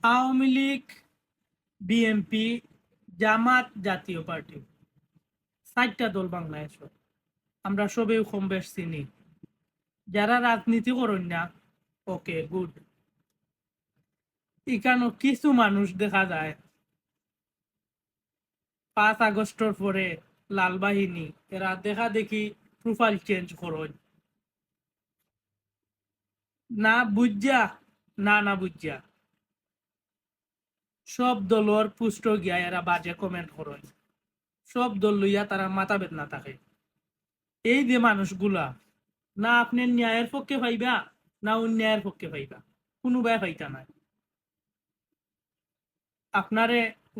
Awami League, BNP, জামাত, জাতীয় party, 4টা দল বাংলাদেশ। আমরা সবে কম বেশ চিনি। যারা রাজনীতি করেন না, ওকে গুড। এখানে কিছু মানুষ দেখা যায় 5 আগস্টের পরে লাল বাহিনী এরা দেখা দেখি প্রোফাইল চেঞ্জ করেন না বুঝা, না বুঝা সব দলর পুষ্ট গিয়া এরা বাজে কমেন্ট করেন। সব দল লইয়া তারা মাথা বেদনা থাকে। এই যে মানুষগুলা না আপনি ন্যায়ের পক্ষে পাইবা না অন্যায়ের পক্ষে পাইবা, কোনো ব্যয় পাইতা নাই। আপনারে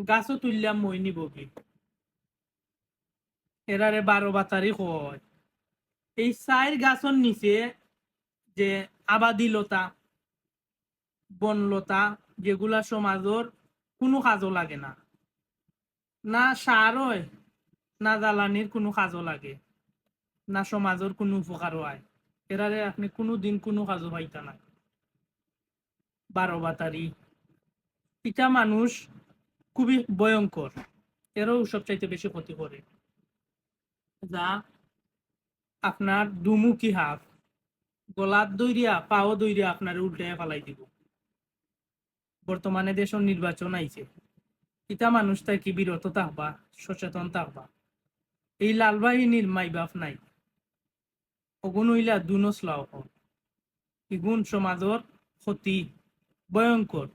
গাছও তুললাম মই নিব কি, এরারে 12 বাতারি হয়। এই 4 গাছর নিচে যে আবাদিলতা, বনলতা, যেগুলা সমাজর কোনো কাজও লাগে না, না সার হয়, না জ্বালানির কোনো কাজও লাগে, না সমাজের কোনো উপকার হয়, এরারে আপনি কোনো দিন কোনো কাজও পাইতা না। 12 বাতারি এটা মানুষ খুবই ভয়ঙ্কর, এরাও সব চাইতে বেশি ক্ষতি করে। যা আপনার দুমুখী হাত, গলার দইরিয়া পাও দইরিয়া আপনার উল্টে ফেলাই দিব। বর্তমানে দেশের নির্বাচন আইছে, ইটা মানুষ তাই কি বিরত থাকবা, সচেতন থাকবা। এই লাল বাহিনীর মাই বাপ নাই, অগুন হইলা দুনসলাও হন, ইগুন সমাজর ক্ষতি ভয়ঙ্কর।